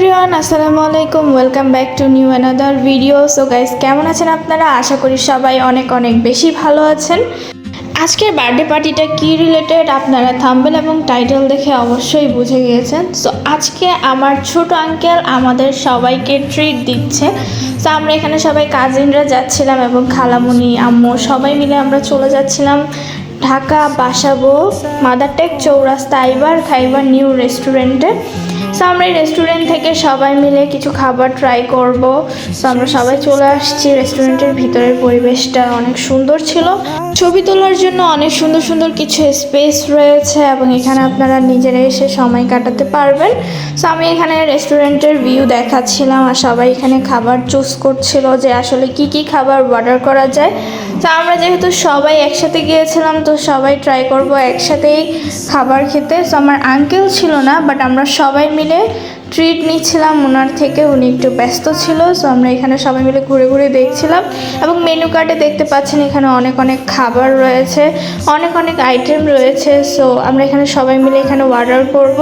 Everyone, আসসালামু আলাইকুম। Welcome back to new another video. So guys, কেমন আছেন আপনারা? আশা করি সবাই অনেক অনেক বেশি ভালো আছেন। আজকের বার্থডে পার্টিটা কি রিলেটেড আপনারা থাম্বনেল এবং টাইটেল দেখে অবশ্যই বুঝে গিয়েছেন। সো আজকে আমার ছোট আঙ্কেল আমাদের সবাইকে ট্রিট দিচ্ছে। সো আমরা এখানে সবাই কাজিনরা যাচ্ছিলাম এবং খালামুনি আম্মু সবাই মিলে আমরা চলে যাচ্ছিলাম ঢাকা বাসাবো মাদারটেক চৌরাস্তা আইবার খাইবার নিউ রেস্টুরেন্টে। সো আমরা এই রেস্টুরেন্ট থেকে সবাই মিলে কিছু খাবার ট্রাই করব। সো আমরা সবাই চলে আসছি। রেস্টুরেন্টের ভিতরের পরিবেশটা অনেক সুন্দর ছিল, ছবি তোলার জন্য অনেক সুন্দর সুন্দর কিছু স্পেস রয়েছে এবং এখানে আপনারা নিজেরা এসে সময় কাটাতে পারবেন। সো আমি এখানে রেস্টুরেন্টের ভিউ দেখাচ্ছিলাম আর সবাই এখানে খাবার চুজ করছিল যে আসলে কি কি খাবার অর্ডার করা যায়। তো আমরা যেহেতু সবাই একসাথে গিয়েছিলাম তো সবাই ট্রাই করব একসাথেই খাবার খেতে। সো আমার আঙ্কেল ছিল না, বাট আমরা সবাই মিলে ট্রিট নিচ্ছিলাম ওনার থেকে। উনি একটু ব্যস্ত ছিল। সো আমরা এখানে সবাই মিলে ঘুরে ঘুরে দেখছিলাম এবং মেনু কার্ডে দেখতে পাচ্ছেন এখানে অনেক অনেক খাবার রয়েছে, অনেক অনেক আইটেম রয়েছে। সো আমরা এখানে সবাই মিলে এখানে অর্ডার করব।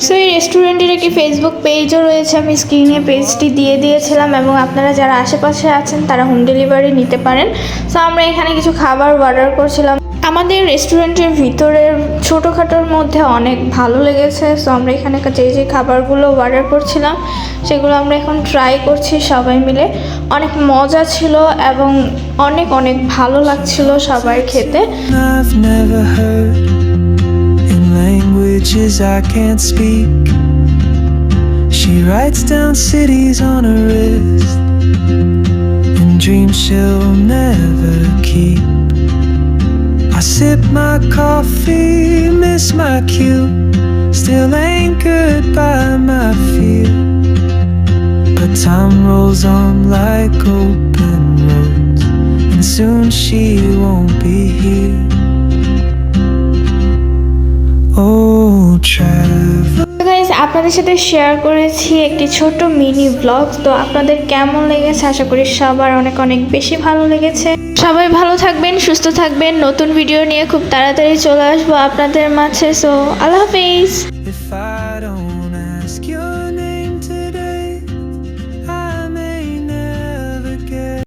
সো এই রেস্টুরেন্টের একটি ফেসবুক পেজও রয়েছে, আমি স্ক্রিনে পেজটি দিয়ে দিয়েছিলাম এবং আপনারা যারা আশেপাশে আছেন তারা হোম ডেলিভারি নিতে পারেন। সো আমরা এখানে কিছু খাবার অর্ডার করছিলাম। আমাদের রেস্টুরেন্টের ভিতরের ছোটোখাটোর মধ্যে অনেক ভালো লেগেছে। সো আমরা এখানে যে খাবারগুলো অর্ডার করছিলাম সেগুলো আমরা এখন ট্রাই করছি সবাই মিলে। অনেক মজা ছিল এবং অনেক অনেক ভালো লাগছিল সবার খেতে। Languages I can't speak. She writes down cities on her wrist and dreams she'll never keep. I sip my coffee, miss my cue, still anchored by my fear. But time rolls on like open roads, and soon she won't be here. আপনাদের সাথে share করেছি একটি ছোট mini blog. তো আপনাদের কেমন লেগেছে? আশা করি সবার অনেক অনেক বেশি ভালো লেগেছে। সবাই ভালো থাকবেন, সুস্থ থাকবেন। নতুন ভিডিও নিয়ে খুব তাড়াতাড়ি চলে আসবো আপনাদের মাঝে। সো আল্লাহ হাফেজ।